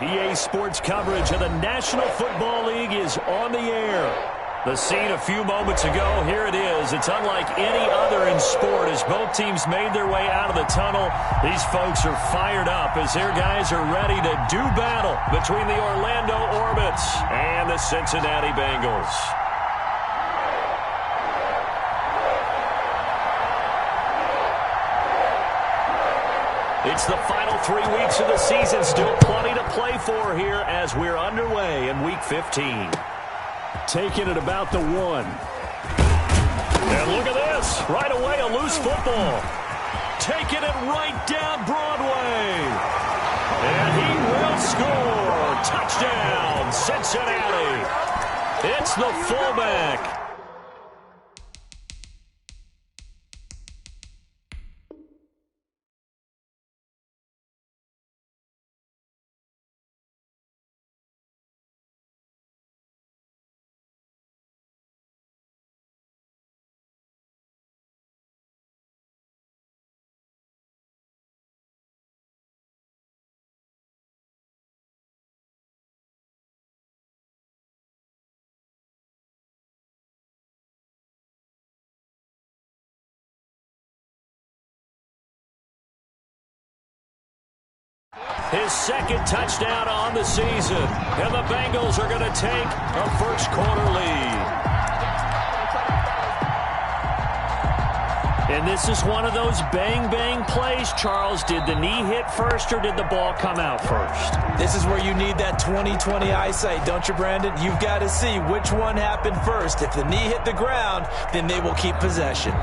EA Sports coverage of the National Football League is on the air. The scene a few moments ago, here it is. It's unlike any other in sport as both teams made their way out of the tunnel. These folks are fired up as their guys are ready to do battle between the Orlando Orbits and the Cincinnati Bengals. It's the final 3 weeks of the season. Still plenty to play for here as we're underway in Week 15. Taking it about the 1. And look at this. Right away, a loose football. Taking it right down Broadway. And he will score. Touchdown, Cincinnati. It's the fullback. His second touchdown on the season. And the Bengals are going to take a first-quarter lead. And this is one of those bang-bang plays, Charles. Did the knee hit first or did the ball come out first? This is where you need that 20/20 eyesight, don't you, Brandon? You've got to see which one happened first. If the knee hit the ground, then they will keep possession.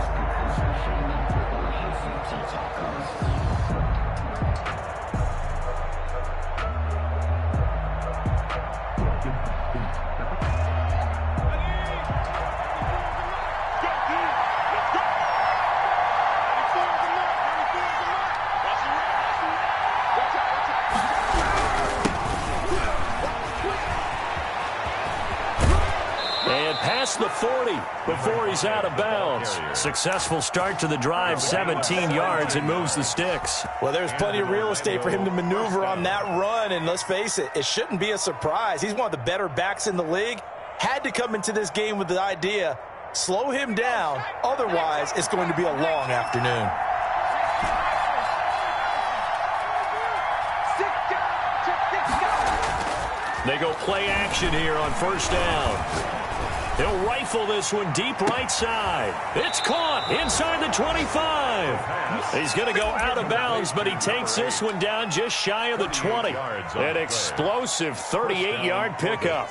The 40 before he's out of bounds. Successful start to the drive, 17 yards, and moves the sticks. Well, there's plenty of real estate for him to maneuver on that run, and let's face it, it shouldn't be a surprise. He's one of the better backs in the league. Had to come into this game with the idea, slow him down, otherwise it's going to be a long afternoon. They go play action here on first down. He'll rifle this one deep right side. It's caught inside the 25. He's going to go out of bounds, but he takes this one down just shy of the 20. An explosive 38-yard pickup.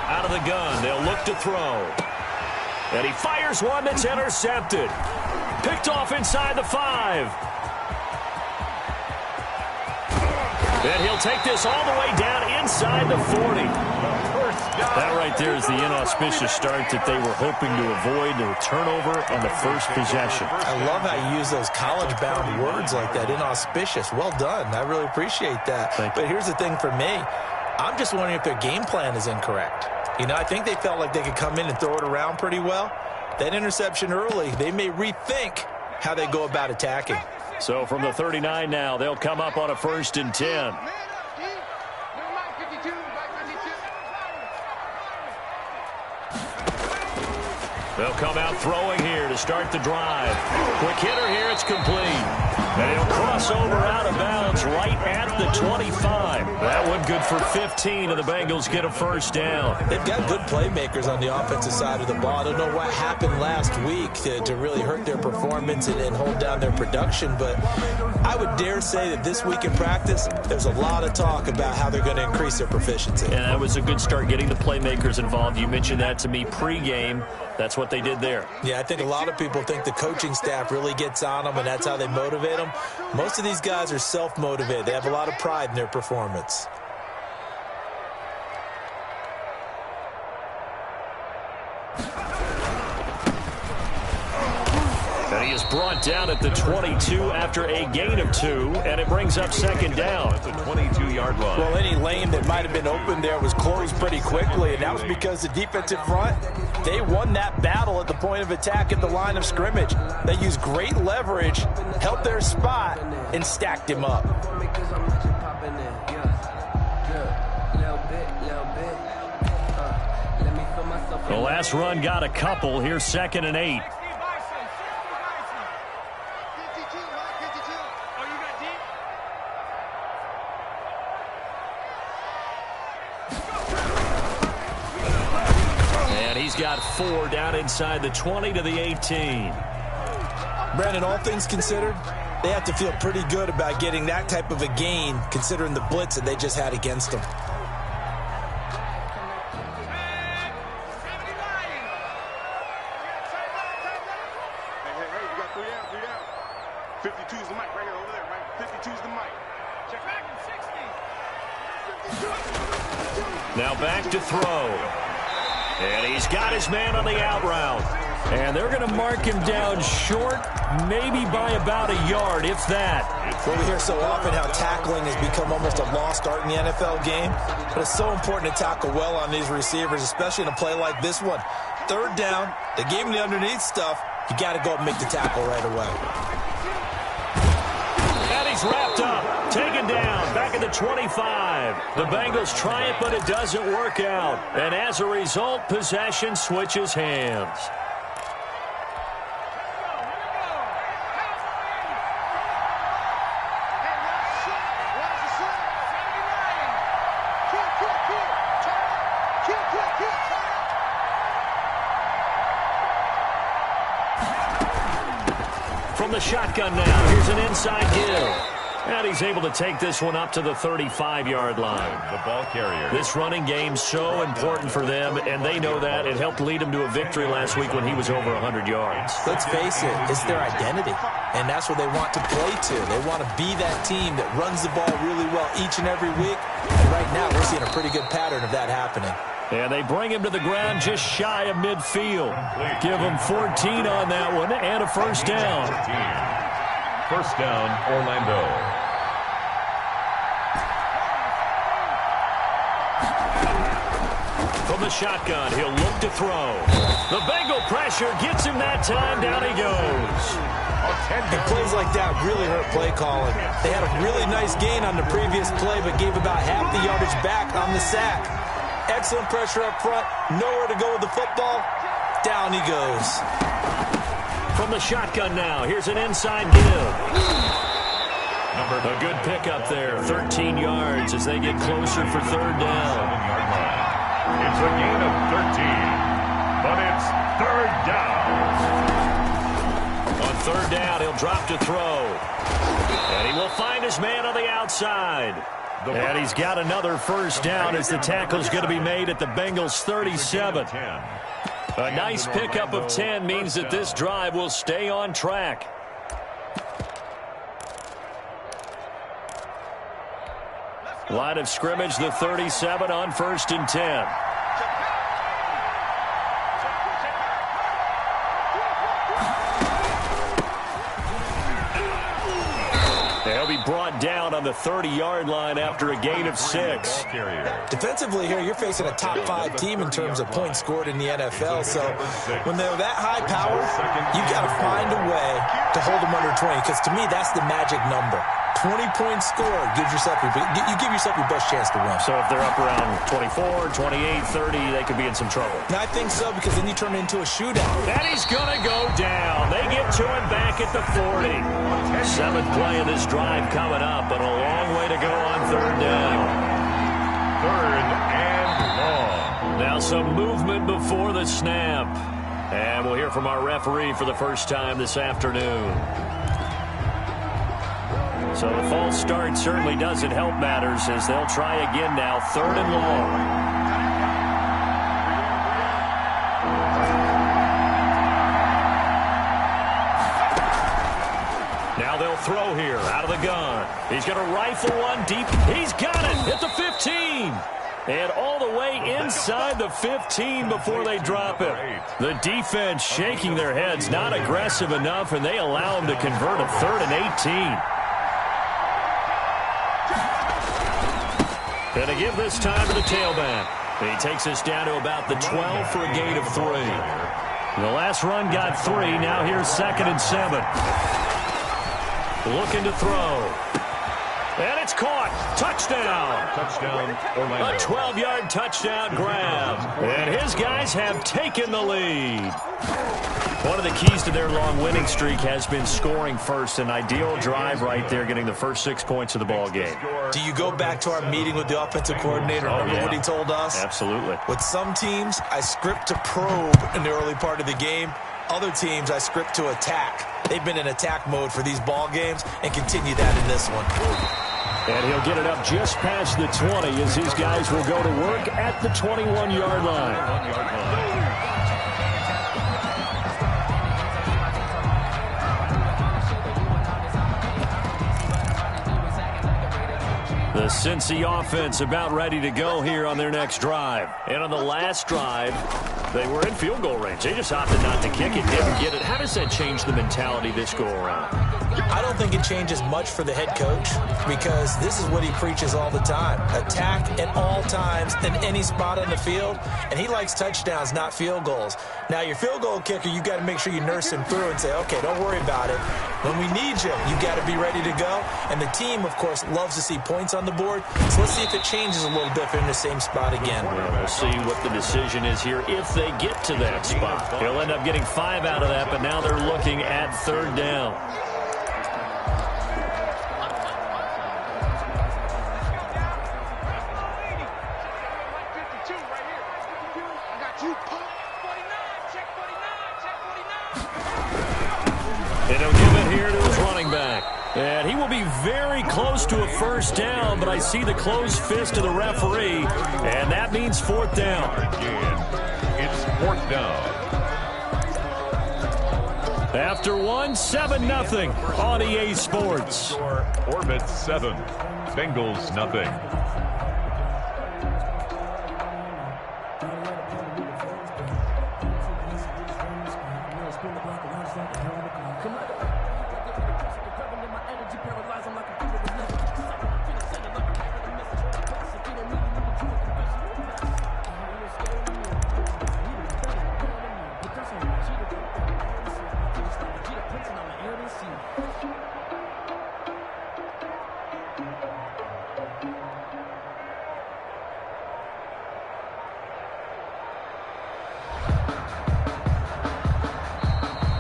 Out of the gun, they'll look to throw. And he fires one that's intercepted. Picked off inside the 5. And he'll take this all the way down inside the 40. That right there is the inauspicious start that they were hoping to avoid, a turnover on the first possession. I love how you use those college-bound words like that, inauspicious. Well done. I really appreciate that. But here's the thing for me. I'm just wondering if their game plan is incorrect. You know, I think they felt like they could come in and throw it around pretty well. That interception early, they may rethink how they go about attacking. So from the 39 now, they'll come up on a 1st and 10. They'll come out throwing here to start the drive. Quick hitter here, it's complete. And he'll cross over out of bounds right at the 25. That one good for 15, and the Bengals get a first down. They've got good playmakers on the offensive side of the ball. I don't know what happened last week to really hurt their performance and hold down their production, but I would dare say that this week in practice, there's a lot of talk about how they're going to increase their proficiency. And that was a good start getting the playmakers involved. You mentioned that to me pregame. That's what they did there. Yeah, I think a lot of people think the coaching staff really gets on them, and that's how they motivate them. Most of these guys are self-motivated. They have a lot of pride in their performance. And he is brought down at the 22 after a gain of 2, and it brings up second down at the 22-yard line. Well, any lane that might have been open there was closed pretty quickly, and that was because the defensive front, they won that battle at the point of attack at the line of scrimmage. They used great leverage, held their spot, and stacked him up. The last run got a couple. Here's 2nd and 8. And he's got 4 down inside the 20 to the 18. Brandon, all things considered, they have to feel pretty good about getting that type of a gain considering the blitz that they just had against them. Now back to throw. And he's got his man on the out route. And they're going to mark him down short, maybe by about a yard, if that. Well, we hear so often how tackling has become almost a lost art in the NFL game. But it's so important to tackle well on these receivers, especially in a play like this one. 3rd down, they gave him the underneath stuff. You got to go up and make the tackle right away. And he's wrapped up, taken down, back at the 25. The Bengals try it, but it doesn't work out. And as a result, possession switches hands. From the shotgun now, here's an inside give. And he's able to take this one up to the 35-yard line. The ball carrier. This running game so important for them, and they know that. It helped lead them to a victory last week when he was over 100 yards. Let's face it, it's their identity, and that's what they want to play to. They want to be that team that runs the ball really well each and every week. And right now, we're seeing a pretty good pattern of that happening. And they bring him to the ground just shy of midfield. Give him 14 on that one and a first down. First down, Orlando. From the shotgun, he'll look to throw. The Bengal pressure gets him that time. Down he goes. And plays like that really hurt play calling. They had a really nice gain on the previous play, but gave about half the yardage back on the sack. Excellent pressure up front. Nowhere to go with the football. Down he goes. From the shotgun now, here's an inside give. A good pickup there, 13 yards as they get closer for 3rd down. It's a gain of 13, but it's 3rd down. On 3rd down, he'll drop to throw. And he will find his man on the outside. And he's got another first down as the tackle's going to be made at the Bengals' 37. A nice pickup of 10 means that this drive will stay on track. Line of scrimmage, the 37 on 1st and 10. They'll be brought down on the 30-yard line after a gain of 6. Defensively here, you're facing a top 5 team in terms of points scored in the NFL. So when they're that high power, you got to find a way to hold them under 20. Because to me, that's the magic number. 20 points scored gives yourself you give yourself your best chance to win. So if they're up around 24, 28, 30, they could be in some trouble. And I think so, because then you turn it into a shootout. And he's going to go down. They get to him back at the 40. 7th play of this drive coming up, but a long way to go on 3rd down. 3rd and long. Now some movement before the snap. And we'll hear from our referee for the first time this afternoon. So the false start certainly doesn't help matters as they'll try again now, 3rd and long. Now they'll throw here out of the gun. He's going to rifle one deep. He's got it at the 15. And all the way inside the 15 before they drop it. The defense shaking their heads, not aggressive enough, and they allow them to convert a 3rd and 18. And to give this time to the tailback. He takes us down to about the 12 for a gain of 3. The last run got 3. Now here's 2nd and 7. Looking to throw. And it's caught. Touchdown. Touchdown, Orlando. A 12-yard touchdown grab. And his guys have taken the lead. One of the keys to their long winning streak has been scoring first. An ideal drive right there, getting the first 6 points of the ball game. Do you go back to our meeting with the offensive coordinator? Remember what he told us? Absolutely. With some teams, I script to probe in the early part of the game. Other teams, I script to attack. They've been in attack mode for these ball games and continue that in this one. And he'll get it up just past the 20 as his guys will go to work at the 21-yard line. The Cincy offense about ready to go here on their next drive. And on the last drive, they were in field goal range. They just opted not to kick it, didn't get it. How does that change the mentality this go around? I don't think it changes much for the head coach because this is what he preaches all the time. Attack at all times in any spot on the field, and he likes touchdowns, not field goals. Now, your field goal kicker, you got to make sure you nurse him through and say, okay, don't worry about it. When we need you, you got to be ready to go. And the team, of course, loves to see points on the board. So let's see if it changes a little bit if they're in the same spot again. Well, we'll see what the decision is here if they get to that spot. He'll end up getting 5 out of that, but now they're looking at 3rd down. And he'll give it here to his running back. And he will be very close to a 1st down, but I see the closed fist of the referee, and that means 4th down. It's 4th down. After 7-0 on EA Sports. Orbit 7, Bengals nothing.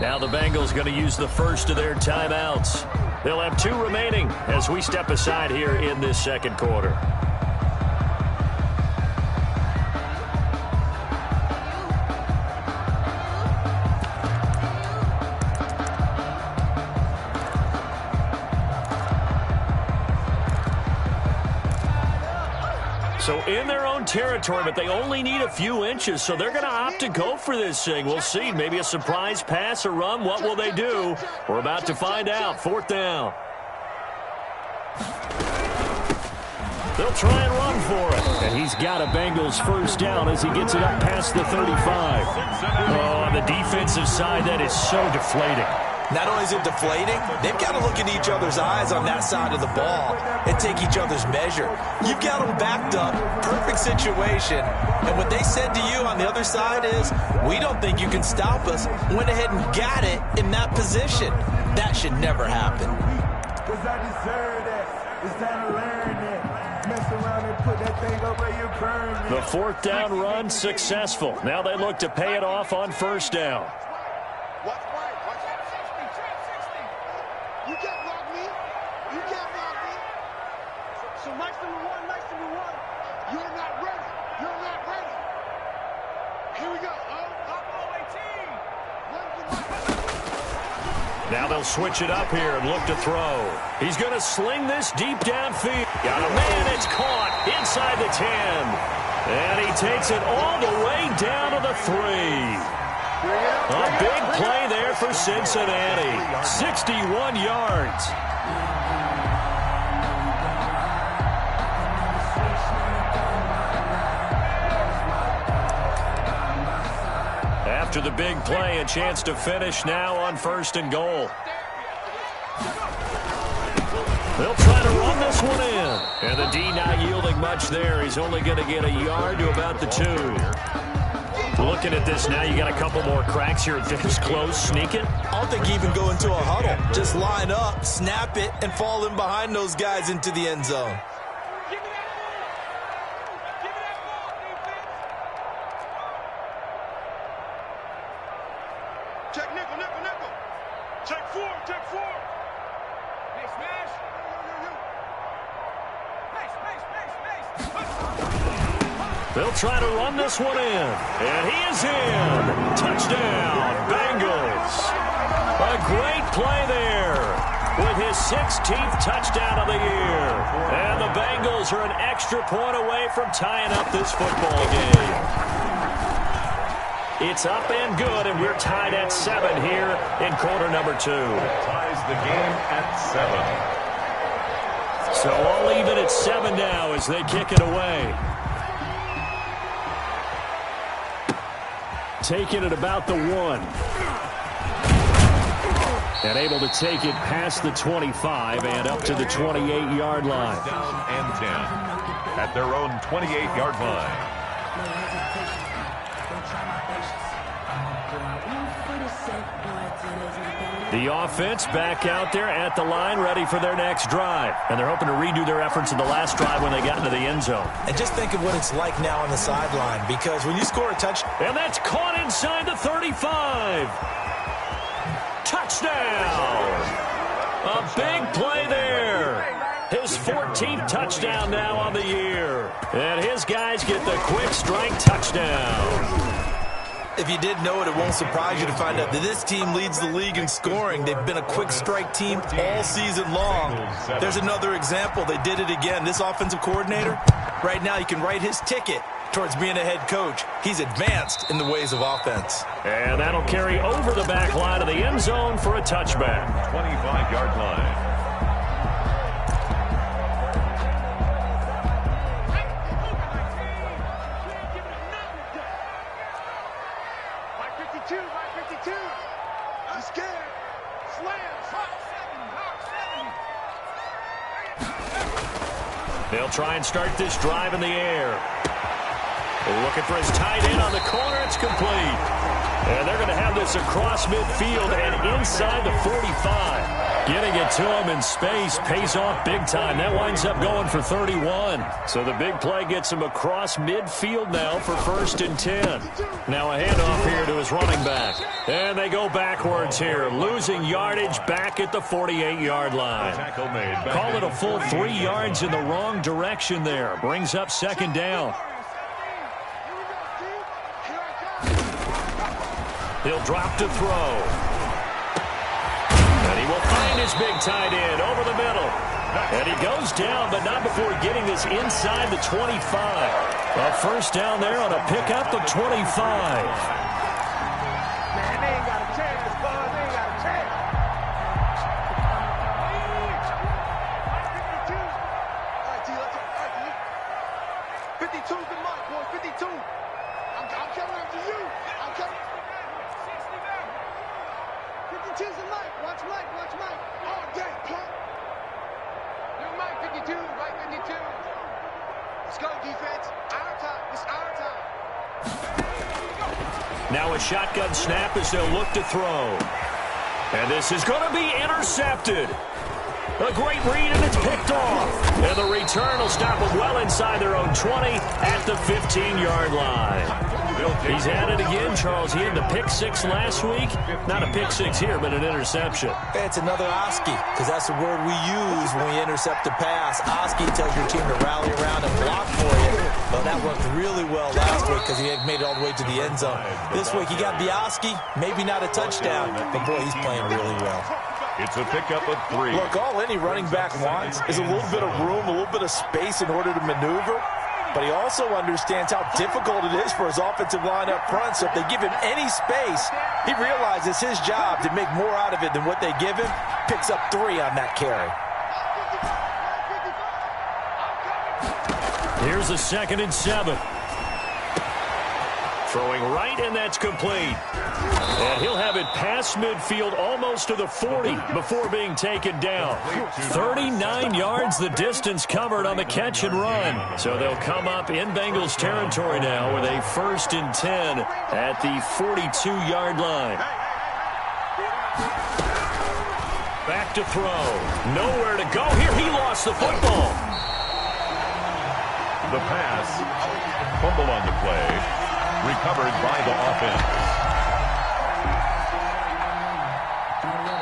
Now the Bengals going to use the first of their timeouts. They'll have 2 remaining as we step aside here in this 2nd quarter. So in their own territory, but they only need a few inches, so they're going to opt to go for this thing. We'll see. Maybe a surprise pass or run. What will they do? We're about to find out. 4th down. They'll try and run for it. And he's got a Bengals 1st down as he gets it up past the 35. Oh, on the defensive side, that is so deflating. Not only is it deflating, they've got to look in each other's eyes on that side of the ball and take each other's measure. You've got them backed up, perfect situation, and what they said to you on the other side is, we don't think you can stop us. Went ahead and got it in that position. That should never happen. Because I deserve that. It's time to learn that. Mess around and put that thing up where you burn it. The 4th down run successful. Now they look to pay it off on 1st down. Now they'll switch it up here and look to throw. He's going to sling this deep downfield. Got a man, it's caught inside the 10. And he takes it all the way down to the 3. A big play there for Cincinnati. 61 yards. After the big play, a chance to finish now on 1st and goal. They'll try to run this one in. And the D not yielding much there. He's only going to get a yard to about the 2. Looking at this now, you got a couple more cracks here. This close, sneak it. I don't think you even go into a huddle. Just line up, snap it, and fall in behind those guys into the end zone. Check nickel, nickel, nickel. Check 4, check 4. Hey, smash. They'll try to run this one in. And he is in. Touchdown, Bengals. A great play there with his 16th touchdown of the year. And the Bengals are an extra point away from tying up this football game. It's up and good, and we're tied at 7 here in quarter number 2. Ties the game at 7. So all even at 7 now as they kick it away. Taking it about the 1. And able to take it past the 25 and up to the 28-yard line. Down and 10 at their own 28-yard line. The offense back out there at the line, ready for their next drive. And they're hoping to redo their efforts in the last drive when they got into the end zone. And just think of what it's like now on the sideline, because when you score a touchdown... And that's caught inside the 35. Touchdown! A big play there. His 14th touchdown now on the year. And his guys get the quick strike touchdown. If you didn't know it, it won't surprise you to find out that this team leads the league in scoring. They've been a quick strike team all season long. There's another example. They did it again. This offensive coordinator, right now, you can write his ticket towards being a head coach. He's advanced in the ways of offense. And that'll carry over the back line of the end zone for a touchback. 25-yard line. They'll try and start this drive in the air. Looking for his tight end on the corner. It's complete. And they're going to have this across midfield and inside the 45. Getting it to him in space pays off big time. That winds up going for 31. So the big play gets him across midfield now for 1st and 10. Now a handoff here to his running back. And they go backwards here, losing yardage back at the 48-yard line. Call it a full 3 yards in the wrong direction there. Brings up 2nd down. He'll drop to throw. And he will find his big tight end over the middle. And he goes down, but not before getting this inside the 25. A 1st down there on a pickup of 25. Man, they ain't got a chance, boys. They ain't got a chance. 52. All right, T, let's go. All right, T. 52's the mark, boys. 52. I'm coming after you. I'm coming. 52's the Mike. Watch Mike. Watch Mike. All day, punk. Yo, Mike, 52. Right, 52. Let's go, defense. Our time. It's our time. Now a shotgun snap as they'll look to throw. And this is going to be intercepted. A great read, and it's picked off. And the return will stop them well inside their own 20 at the 15-yard line. He's at it again, Charles. He had the pick 6 last week. Not a pick 6 here, but an interception. It's another Oski, because that's the word we use when we intercept a pass. Oski tells your team to rally around and block for you. Well, that worked really well last week because he had made it all the way to the end zone. This week, he got Oski, maybe not a touchdown, but boy, he's playing really well. It's a pickup of 3. Look, all any running back wants is a little bit of room, a little bit of space in order to maneuver. But he also understands how difficult it is for his offensive line up front. So if they give him any space, he realizes his job to make more out of it than what they give him. Picks up 3 on that carry. Here's a 2nd and 7. Throwing right, and that's complete. And he'll have it past midfield almost to the 40 before being taken down. 39 yards the distance covered on the catch and run. So they'll come up in Bengals territory now with a 1st and 10 at the 42-yard line. Back to throw. Nowhere to go here. He lost the football. The pass, fumble on the play, recovered by the offense.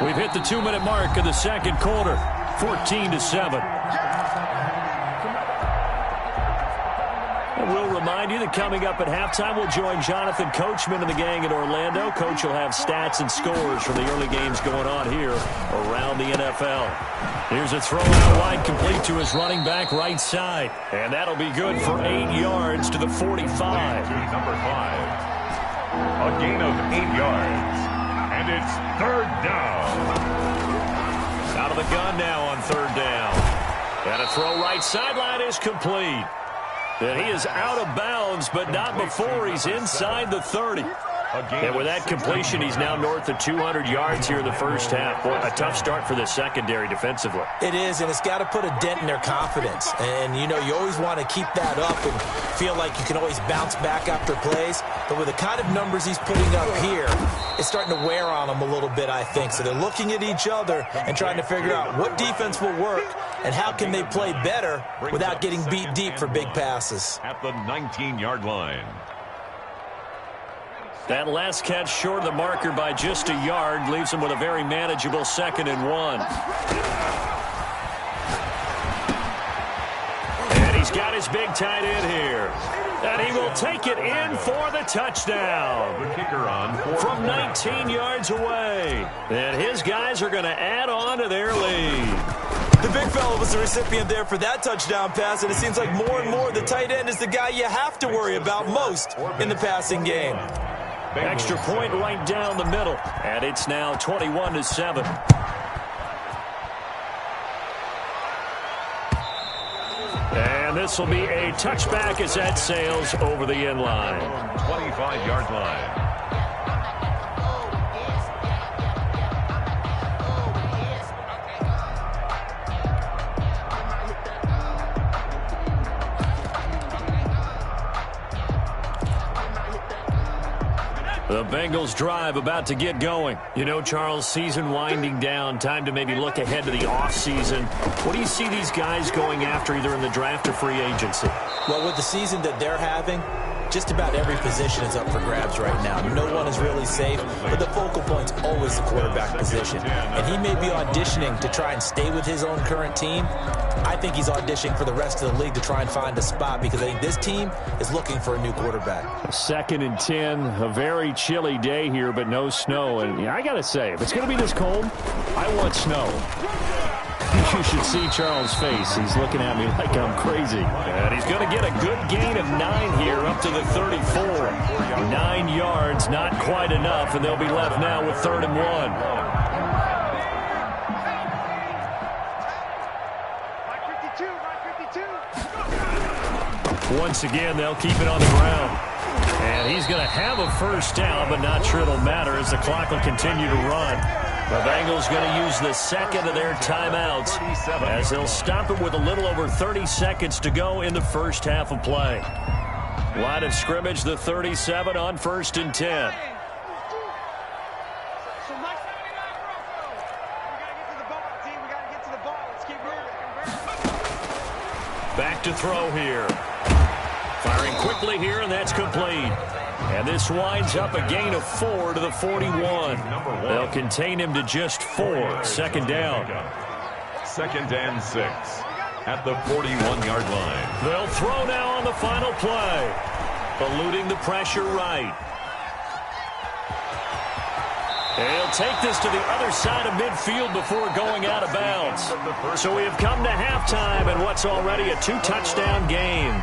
We've hit the 2-minute mark of the second quarter, 14-7. And we'll remind you that coming up at halftime, we'll join Jonathan Coachman and the gang in Orlando. Coach will have stats and scores from the early games going on here around the NFL. Here's a throw out wide, complete to his running back right side. And that'll be good for 8 yards to the 45. Number 5. A gain of 8 yards. And it's 3rd down. Out of the gun now on 3rd down. And a throw right sideline is complete. And he is out of bounds, but not before he's inside the 30. And with that completion, he's now north of 200 yards here in the first half. Boy, a tough start for the secondary defensively. It is, and it's got to put a dent in their confidence. And, you know, you always want to keep that up and feel like you can always bounce back after plays. But with the kind of numbers he's putting up here, it's starting to wear on them a little bit, I think. So they're looking at each other and trying to figure out what defense will work and how can they play better without getting beat deep for big passes. At the 19-yard line. That last catch short of the marker by just a yard leaves him with a very manageable 2nd and 1. And he's got his big tight end here. And he will take it in for the touchdown. The kicker on from 19 yards away. And his guys are going to add on to their lead. The big fella was the recipient there for that touchdown pass, and it seems like more and more the tight end is the guy you have to worry about most in the passing game. Extra point right down the middle, and it's now 21-7. And this will be a touchback as that sails over the end line. 25-yard line. The Bengals drive about to get going. You know, Charles, season winding down, time to maybe look ahead to the offseason. What do you see these guys going after either in the draft or free agency? Well, with the season that they're having, just about every position is up for grabs right now. No one is really safe, but the focal point's always the quarterback position. And he may be auditioning to try and stay with his own current team. I think he's auditioning for the rest of the league to try and find a spot because I think this team is looking for a new quarterback. 2nd and 10, a very chilly day here, but no snow. And I got to say, if it's going to be this cold, I want snow. You should see Charles' face. He's looking at me like I'm crazy. And he's going to get a good gain of 9 here up to the 34. 9 yards, not quite enough, and they'll be left now with 3rd and 1. Once again, they'll keep it on the ground. And he's going to have a first down, but not sure it'll matter as the clock will continue to run. The Bengals going to use the second of their timeouts as they'll stop it with a little over 30 seconds to go in the first half of play. Line of scrimmage, the 37 on 1st and 10. Back to throw here. Firing quickly here, and that's complete. And this winds up a gain of 4 to the 41. They'll contain him to just 4. 2nd down. 2nd and 6 at the 41-yard line. They'll throw now on the final play. Eluding the pressure right. He'll take this to the other side of midfield before going out of bounds. So we have come to halftime and what's already a 2-touchdown game.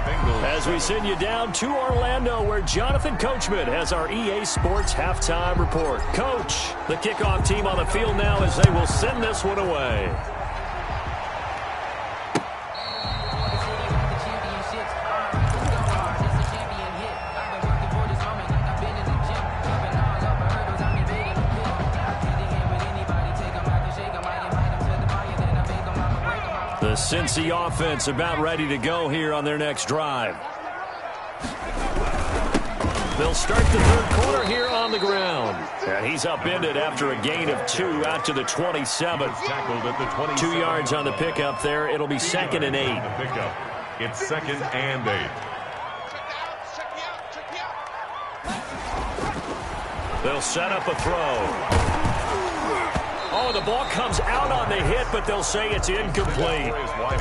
As we send you down to Orlando where Jonathan Coachman has our EA Sports halftime report. Coach, the kickoff team on the field now as they will send this one away. The Cincy offense about ready to go here on their next drive. They'll start the third quarter here on the ground. And he's upended after a gain of 2 out to the 27. Tackled at the 27. 2 yards on the pickup there. It'll be 2nd and 8. It's 2nd and 8. They'll set up a throw. Oh, the ball comes out on the hit, but they'll say it's incomplete.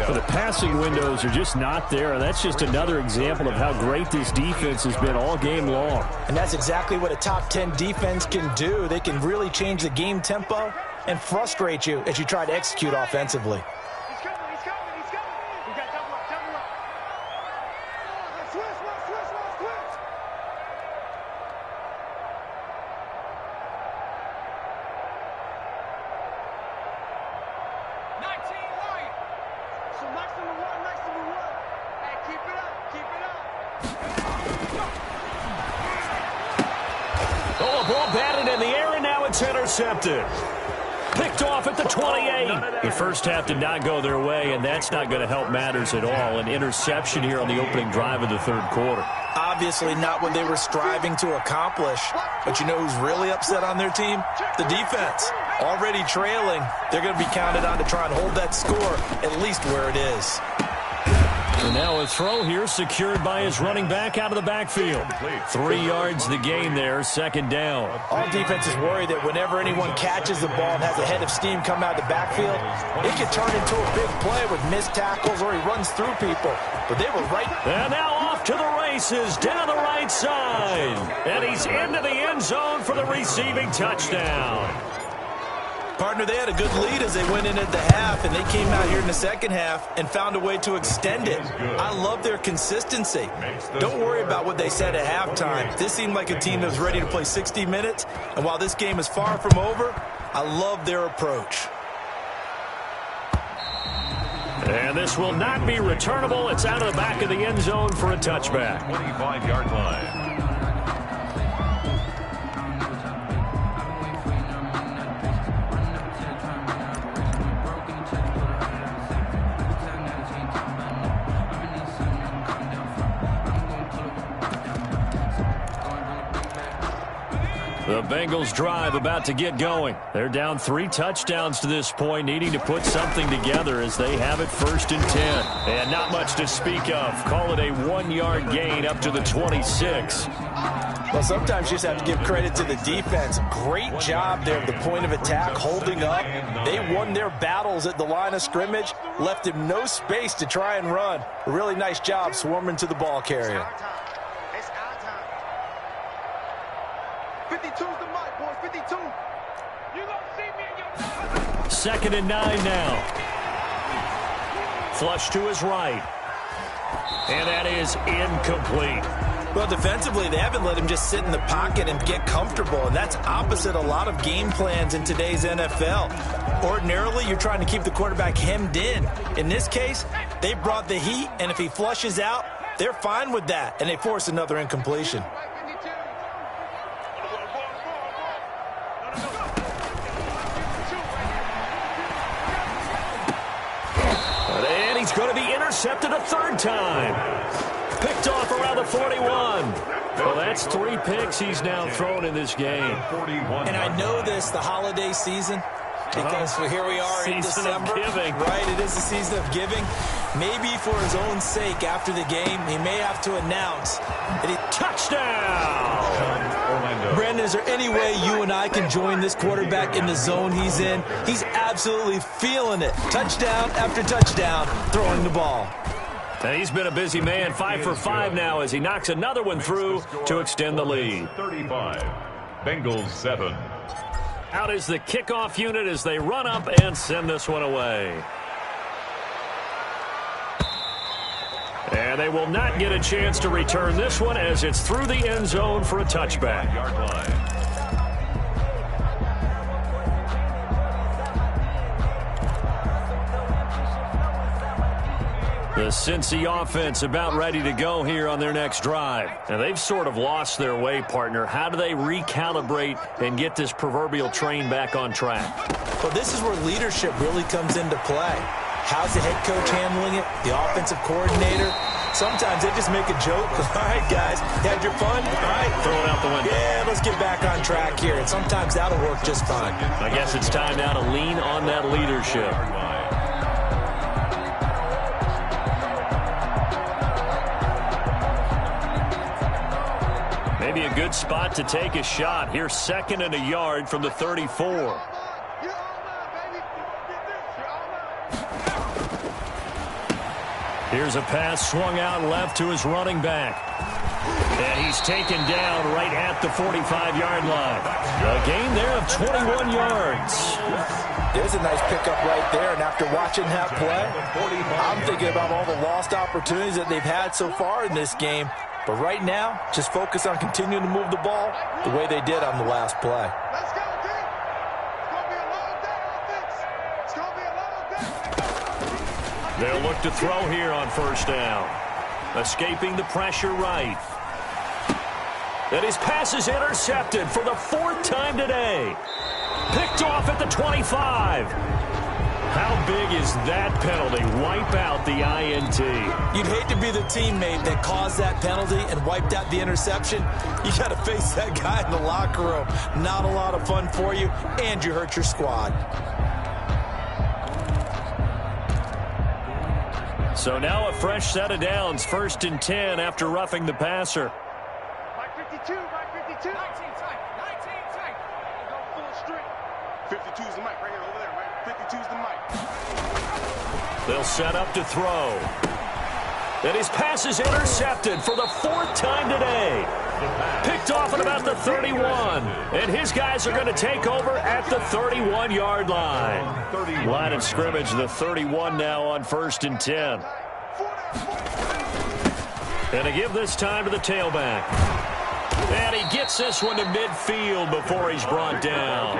The passing windows are just not there. That's just another example of how great this defense has been all game long. And that's exactly what a top 10 defense can do. They can really change the game tempo and frustrate you as you try to execute offensively. He's coming. We got double up. Switch. 19 right. So next to the one. Hey, keep it up. Oh, a ball batted in the air, and now it's intercepted. Picked off at the 28. The first half did not go their way, and that's not going to help matters at all. An interception here on the opening drive of the third quarter. Obviously not what they were striving to accomplish. But you know who's really upset on their team? The defense. Already trailing, they're going to be counted on to try and hold that score at least where it is. And now a throw here secured by his running back out of the backfield. 3 yards the gain there, 2nd down. All defenses worry that whenever anyone catches the ball and has a head of steam come out of the backfield, it can turn into a big play with missed tackles or he runs through people. But they were right. And now off to the races down the right side. And he's into the end zone for the receiving touchdown. Partner, they had a good lead as they went in at the half, and they came out here in the second half and found a way to extend it. I love their consistency. Don't worry about what they said at halftime. This seemed like a team that was ready to play 60 minutes, and while this game is far from over, I love their approach. And this will not be returnable. It's out of the back of the end zone for a touchback. 25-yard line. The Bengals drive about to get going. They're down 3 touchdowns to this point, needing to put something together as they have it 1st and 10. And not much to speak of. Call it a 1-yard gain up to the 26. Well, sometimes you just have to give credit to the defense. Great job there at the point of attack, holding up. They won their battles at the line of scrimmage, left him no space to try and run. A really nice job swarming to the ball carrier. 52's the mic, boys. 52. You gonna see me in your 2nd and 9 now. Flush to his right. And that is incomplete. Well, defensively, they haven't let him just sit in the pocket and get comfortable, and that's opposite a lot of game plans in today's NFL. Ordinarily, you're trying to keep the quarterback hemmed in. In this case, they brought the heat, and if he flushes out, they're fine with that, and they force another incompletion. And he's going to be intercepted a 3rd time. Picked off around the 41. Well, that's 3 picks he's now thrown in this game. And I know this, the holiday season, because here we are in December. Season of giving. Right, it is the season of giving. Maybe for his own sake after the game, he may have to announce that he... Touchdown! Brandon, is there any way you and I can join this quarterback in the zone he's in? He's absolutely feeling it. Touchdown after touchdown, throwing the ball. And he's been a busy man, 5 for 5 now as he knocks another one through to extend the lead. 35, Bengals 7. Out is the kickoff unit as they run up and send this one away. And they will not get a chance to return this one as it's through the end zone for a touchback. The Cincy offense about ready to go here on their next drive. And they've sort of lost their way, partner. How do they recalibrate and get this proverbial train back on track? Well, this is where leadership really comes into play. How's the head coach handling it? The offensive coordinator? Sometimes they just make a joke. All right, guys, you had your fun? All right. Throw it out the window. Yeah, let's get back on track here. And sometimes that'll work just fine. I guess it's time now to lean on that leadership. Maybe a good spot to take a shot. Here's 2nd and a yard from the 34. Here's a pass swung out left to his running back. And he's taken down right at the 45-yard line. A gain there of 21 yards. There's a nice pickup right there, and after watching that play, I'm thinking about all the lost opportunities that they've had so far in this game. But right now, just focus on continuing to move the ball the way they did on the last play. Let's go, D. It's going to be a long day, offense. It's going to be a long day. They'll look to throw here on 1st down. Escaping the pressure right. And his pass is intercepted for the 4th time today. Picked off at the 25. How big is that penalty? Wipe out the INT. You'd hate to be the teammate that caused that penalty and wiped out the interception. You got to face that guy in the locker room. Not a lot of fun for you, and you hurt your squad. So now a fresh set of downs. 1st and 10 after roughing the passer. Mike 52, Mike 52. 19 tight, 19 tight. Go full strength. 52's the mic right here, over there, right? 52's the mic. They'll set up to throw. And his pass is intercepted for the 4th time today. Picked off at about the 31. And his guys are going to take over at the 31-yard line. Line of scrimmage, the 31 now on 1st and 10. And to give this time to the tailback. And he gets this one to midfield before he's brought down.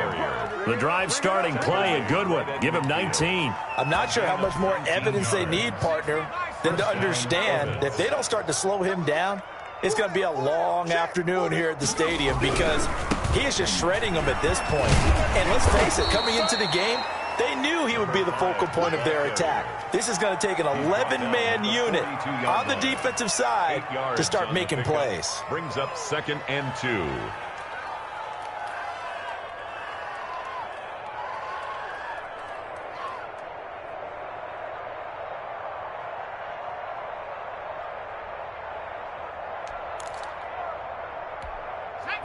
The drive starting play, a good one. Give him 19. I'm not sure how much more evidence they need, partner, than to understand that if they don't start to slow him down, it's going to be a long afternoon here at the stadium because he is just shredding them at this point. And let's face it, coming into the game, they knew he would be the focal point of their attack. This is going to take an 11-man unit on the defensive side to start making plays. Brings up 2nd and 2.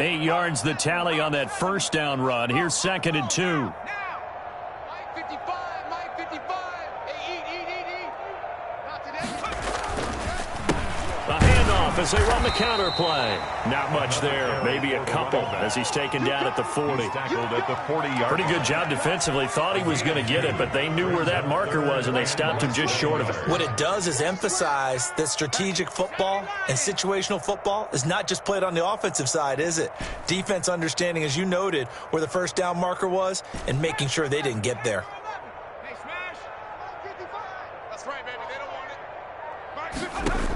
Eight yards the tally on that 1st down run. Here's 2nd and 2. Now, Mike 55, Mike 55. Hey, eat. Not today. A handoff as they run the counter play. Not much there. Maybe a couple as he's taken down at the 40. Tackled at the 40-yard. Pretty good job defensively. Thought he was going to get it, but they knew where that marker was, and they stopped him just short of it. What it does is emphasize that strategic football and situational football is not just played on the offensive side, is it? Defense understanding, as you noted, where the 1st down marker was and making sure they didn't get there. Hey, smash. Mike 55. That's right, baby. They don't want it. Mike 55.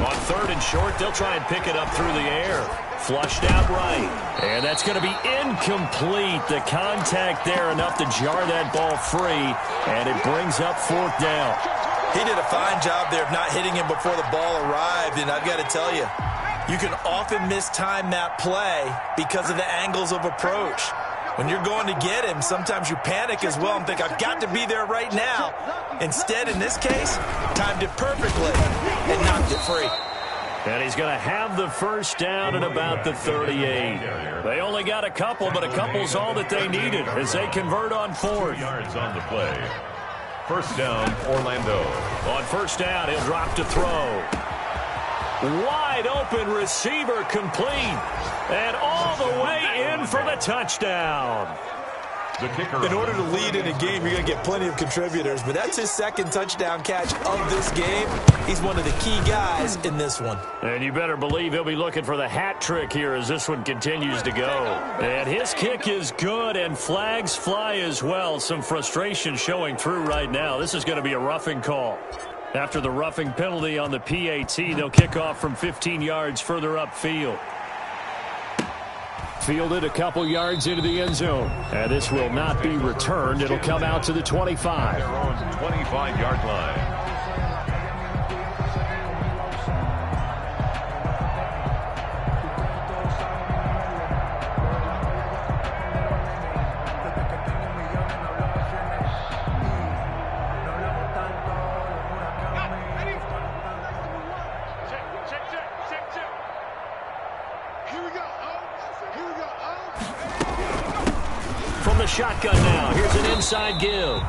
On 3rd and short, they'll try and pick it up through the air. Flushed out right. And that's going to be incomplete. The contact there enough to jar that ball free. And it brings up 4th down. He did a fine job there of not hitting him before the ball arrived. And I've got to tell you, you can often mistime that play because of the angles of approach. When you're going to get him, sometimes you panic as well and think, I've got to be there right now. Instead, in this case, timed it perfectly and knocked it free. And he's going to have the 1st down at about the 38. They only got a couple, but a couple's all that they needed as they convert on 4th. Yards on the play. 1st down, Orlando. On 1st down, he'll drop to throw. Wide open receiver complete. And all the way in for the touchdown. The kicker. In order to lead in a game, you're going to get plenty of contributors, but that's his 2nd touchdown catch of this game. He's one of the key guys in this one. And you better believe he'll be looking for the hat trick here as this one continues to go. And his kick is good, and flags fly as well. Some frustration showing through right now. This is going to be a roughing call. After the roughing penalty on the PAT, they'll kick off from 15 yards further upfield. Fielded a couple yards into the end zone. And this will not be returned. It'll come out to the 25. Their own 25-yard line. Shotgun now. Here's an inside give.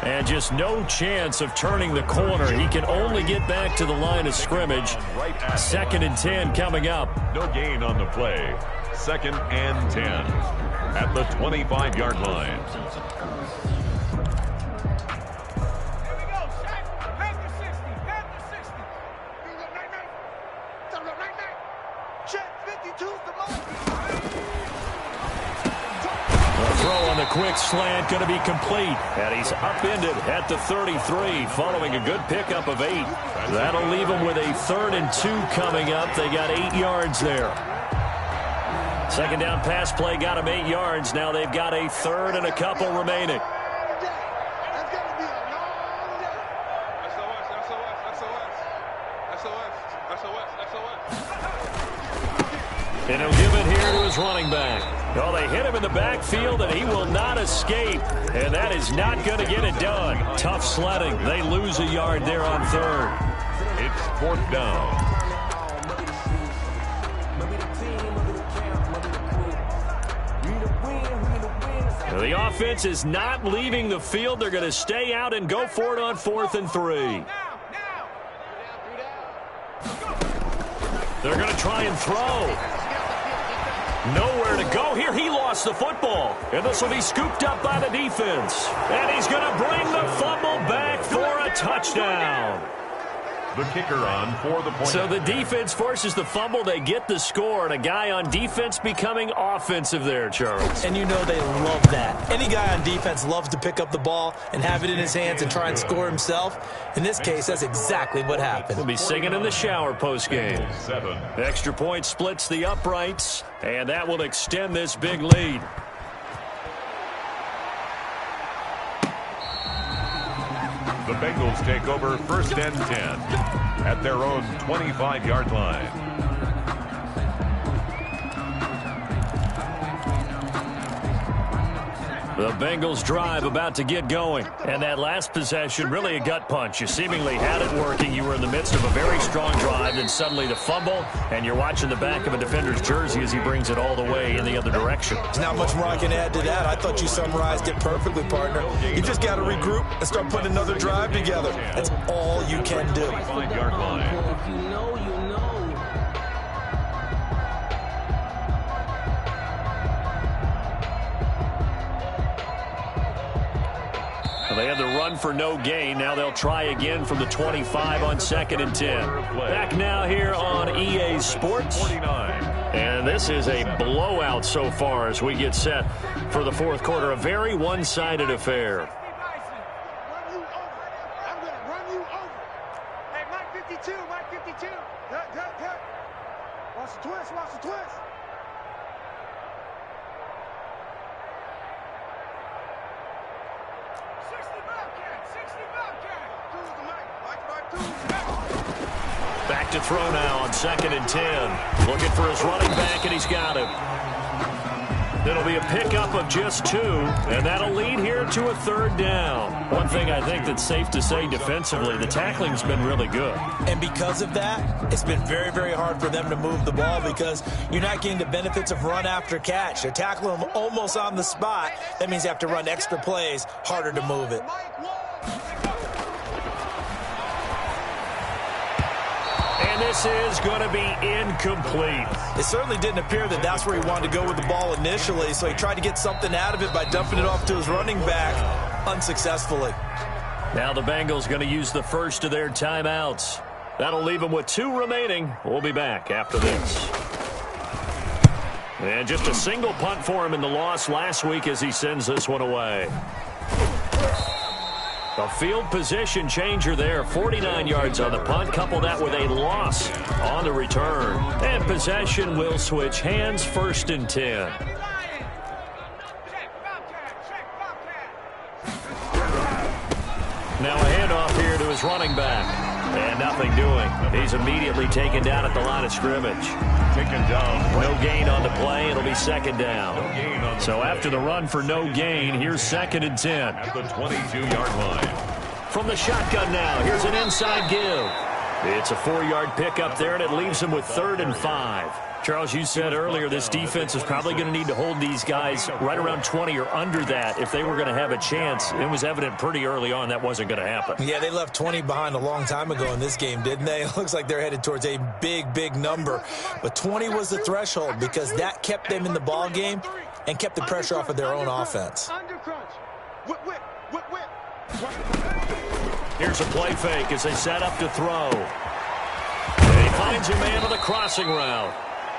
And just no chance of turning the corner. He can only get back to the line of scrimmage. 2nd and 10 coming up. No gain on the play. 2nd and 10 at the 25-yard line. Quick slant going to be complete. And he's upended at the 33 following a good pickup of 8. That'll leave him with a 3rd and 2 coming up. They got 8 yards there. 2nd down pass play got him 8 yards. Now they've got a 3rd and a couple remaining. And he'll give it here to his running back. Well, they hit him in the backfield, and he will not escape. And that is not going to get it done. Tough sledding. They lose a yard there on 3rd. It's 4th down. The offense is not leaving the field. They're going to stay out and go for it on 4th and 3. They're going to try and throw. Nowhere to go here. He lost the football. And this will be scooped up by the defense. And he's going to bring the fumble back for a touchdown. The kicker on for the point. So the defense forces the fumble. They get the score. And a guy on defense becoming offensive there, Charles. And you know they love that. Any guy on defense loves to pick up the ball and have it in his hands and try and score himself. In this case, that's exactly what happened. He'll be singing in the shower postgame. 7. Extra point splits the uprights. And that will extend this big lead. The Bengals take over 1st and 10 at their own 25-yard line. The Bengals drive about to get going. And that last possession, really a gut punch. You seemingly had it working. You were in the midst of a very strong drive, then suddenly the fumble, and you're watching the back of a defender's jersey as he brings it all the way in the other direction. There's not much more I can add to that. I thought you summarized it perfectly, partner. You just got to regroup and start putting another drive together. That's all you can do. 25-yard line. If you know, you know. They had the run for no gain. Now they'll try again from the 25 on 2nd and 10. Back now here on EA Sports. And this is a blowout so far as we get set for the 4th quarter. A very one-sided affair. I'm going to run you over. Hey, Mike 52, Mike 52. Cut. Watch the twist, watch the twist. Back to throw now on 2nd and 10. Looking for his running back, and he's got him. It'll be a pickup of just 2, and that'll lead here to a 3rd down. One thing I think that's safe to say defensively, the tackling's been really good. And because of that, it's been very, very hard for them to move the ball because you're not getting the benefits of run after catch. They're tackling them almost on the spot. That means you have to run extra plays, harder to move it. And this is going to be incomplete. It certainly didn't appear that that's where he wanted to go with the ball initially, so he tried to get something out of it by dumping it off to his running back unsuccessfully. Now the Bengals going to use the first of their timeouts. That'll leave them with 2 remaining. We'll be back after this. And just a single punt for him in the loss last week as he sends this one away. A field position changer there. 49 yards on the punt. Couple that with a loss on the return. And possession will switch hands. 1st and 10. Now a handoff here to his running back. And nothing doing. He's immediately taken down at the line of scrimmage. Taken down. No gain on the play. It'll be 2nd down. So after the run for no gain, here's 2nd and 10. At the 22-yard line. From the shotgun now, here's an inside give. It's a 4-yard pickup there, and it leaves him with 3rd and 5. Charles, you said earlier this defense is probably going to need to hold these guys right around 20 or under that if they were going to have a chance. It was evident pretty early on that wasn't going to happen. Yeah, they left 20 behind a long time ago in this game, didn't they? It looks like they're headed towards a big, big number. But 20 was the threshold because that kept them in the ball game and kept the pressure off of their own offense. Here's a play fake as they set up to throw. And he finds a man on the crossing route.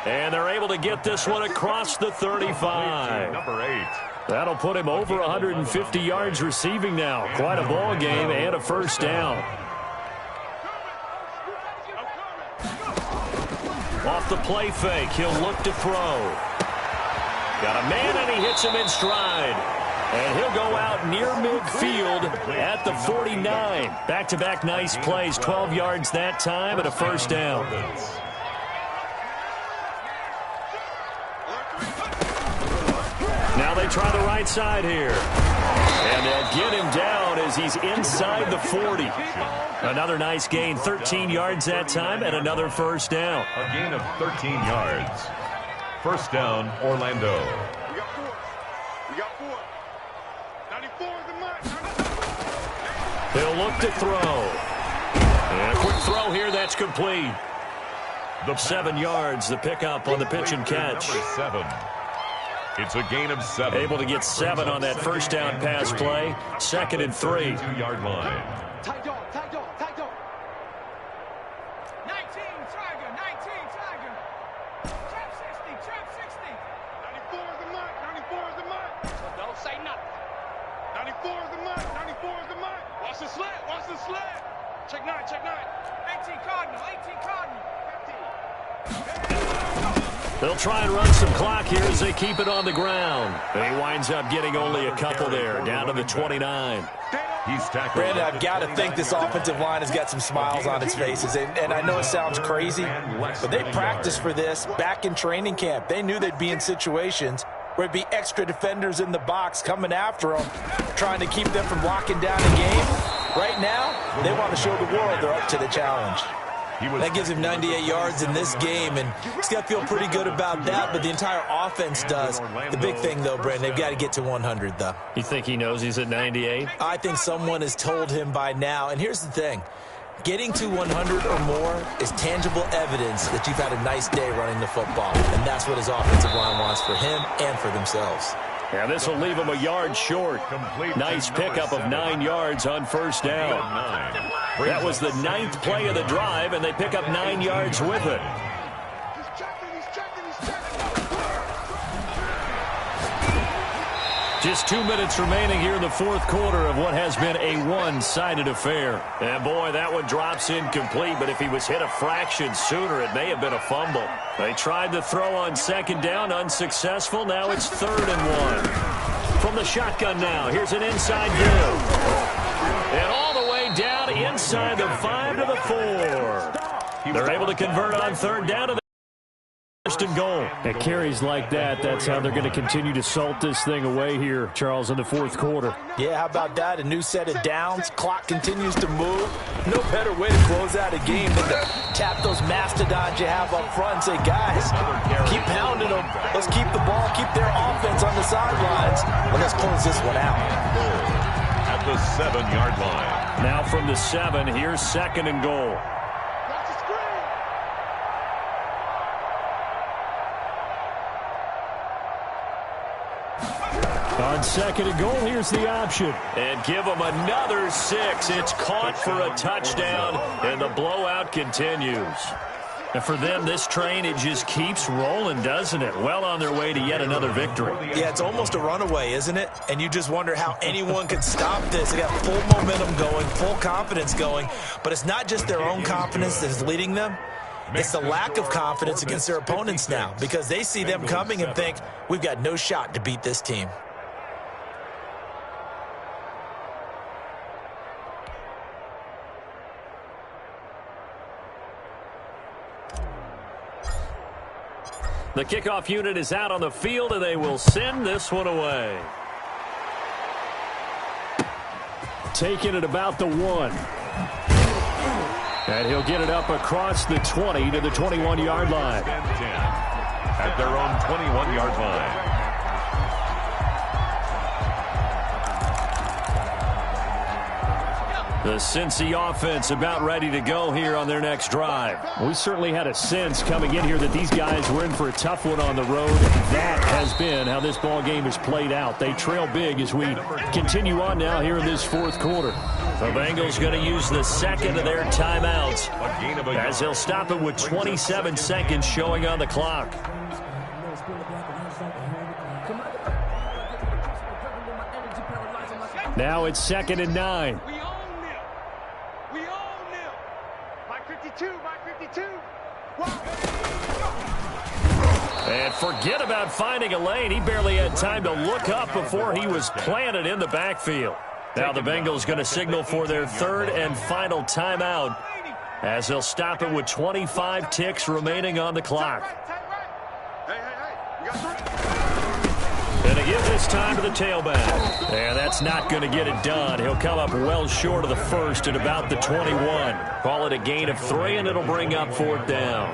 And they're able to get this one across the 35. Number 8. That'll put him over 150 yards receiving now. Quite a ball game and a 1st down. Off the play fake, he'll look to throw. Got a man and he hits him in stride. And he'll go out near midfield at the 49. Back-to-back nice plays, 12 yards that time and a 1st down. Now they try the right side here. And they'll get him down as he's inside the 40. Another nice gain, 13 yards that time, and another 1st down. A gain of 13 yards. 1st down, Orlando. We got 4. 94 is the mark. He'll look to throw. And a quick throw here, that's complete. 7 yards, the pickup on the pitch and catch. Number 7. It's a gain of 7. Able to get 7 on that 1st down pass play. 2nd and 3. 2-yard line. Tight dog, tight dog, tight dog. 19, Tiger, 19, Tiger. Trap 60, trap 60. 94 is the mark, 94 is the mark. So don't say nothing. 94 is the mark, 94 is the mark. Watch the sled, watch the sled. Check 9, check 9. 18 Cardinal, 18 Cardinal. 15. They'll try and run some clock here as they keep it on the ground. And he winds up getting only a couple there, down to the 29. He's tackled. Brandon, I've got to think this offensive line has got some smiles on its faces. And I know it sounds crazy, but they practiced for this back in training camp. They knew they'd be in situations where it'd be extra defenders in the box coming after them, trying to keep them from locking down the game. Right now, they want to show the world they're up to the challenge. That gives him 98 yards in this game, and he's got to feel pretty good about that, but the entire offense does. The big thing, though, Brandon, they've got to get to 100, though. You think he knows he's at 98? I think someone has told him by now, and here's the thing. Getting to 100 or more is tangible evidence that you've had a nice day running the football, and that's what his offensive line wants for him and for themselves. Yeah, this will leave him a yard short. Nice pickup of 9 yards on 1st down. That was the 9th play of the drive, and they pick up 9 yards with it. He's checking, he's checking. Just 2 minutes remaining here in the 4th quarter of what has been a one-sided affair. And boy, that one drops incomplete, but if he was hit a fraction sooner, it may have been a fumble. They tried to throw on 2nd down, unsuccessful. Now it's 3rd and 1. From the shotgun now, here's an inside give. And all the way down inside the 5 to the 4. They're able to convert on 3rd down to the 1st and goal. At carries like that, that's how they're going to continue to salt this thing away here, Charles, in the 4th quarter. Yeah, how about that? A new set of downs. Clock continues to move. No better way to close out a game than to tap those mastodons you have up front and say, guys, keep pounding them. Let's keep the ball, keep their offense on the sidelines, and let's close this one out. At the 7-yard line. Now from the 7, here's 2nd and goal. On 2nd and goal, here's the option. And give them another 6. It's caught for a touchdown, and the blowout continues. And for them, this train, it just keeps rolling, doesn't it? Well on their way to yet another victory. Yeah, it's almost a runaway, isn't it? And you just wonder how anyone could stop this. They got full momentum going, full confidence going. But it's not just their own confidence that's leading them. It's the lack of confidence against their opponents now, because they see them coming and think, we've got no shot to beat this team. The kickoff unit is out on the field, and they will send this one away. Taking it about the 1. And he'll get it up across the 20 to the 21-yard line. At their own 21-yard line. The Cincy offense about ready to go here on their next drive. We certainly had a sense coming in here that these guys were in for a tough one on the road. That has been how this ball game has played out. They trail big as we continue on now here in this fourth quarter. The Bengals going to use the second of their timeouts as they'll stop it with 27 seconds showing on the clock. Now it's 2nd and 9. We own them. We own them. Mike 52, Mike 52. And forget about finding a lane. He barely had time to look up before he was planted in the backfield. Now the Bengals going to signal for their third and final timeout as they'll stop it with 25 ticks remaining on the clock. Hey, you got 3. And to give this time to the tailback. And that's not going to get it done. He'll come up well short of the first at about the 21. Call it a gain of 3, and it'll bring up 4th down.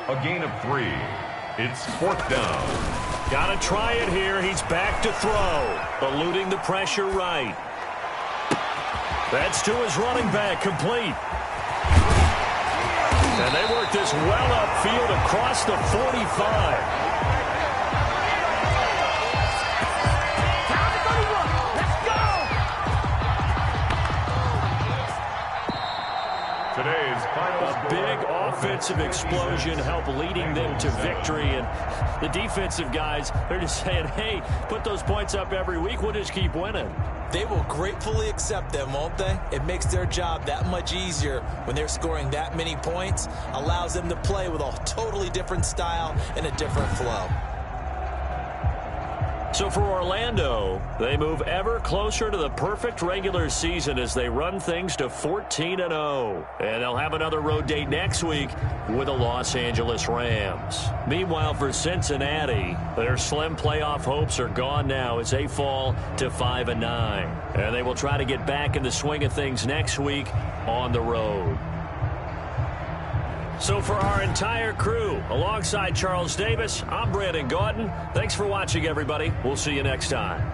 A gain of 3. It's 4th down. Got to try it here. He's back to throw. Eluding the pressure right. That's to his running back, complete. And they work this well upfield across the 45. Today's final A big offensive explosion helped leading them to victory. And the defensive guys, they're just saying, hey, put those points up every week. We'll just keep winning. They will gratefully accept them, won't they? It makes their job that much easier when they're scoring that many points. Allows them to play with a totally different style and a different flow. So for Orlando, they move ever closer to the perfect regular season as they run things to 14-0. And they'll have another road date next week with the Los Angeles Rams. Meanwhile, for Cincinnati, their slim playoff hopes are gone now as they fall to 5-9. And they will try to get back in the swing of things next week on the road. So for our entire crew, alongside Charles Davis, I'm Brandon Gaudin. Thanks for watching, everybody. We'll see you next time.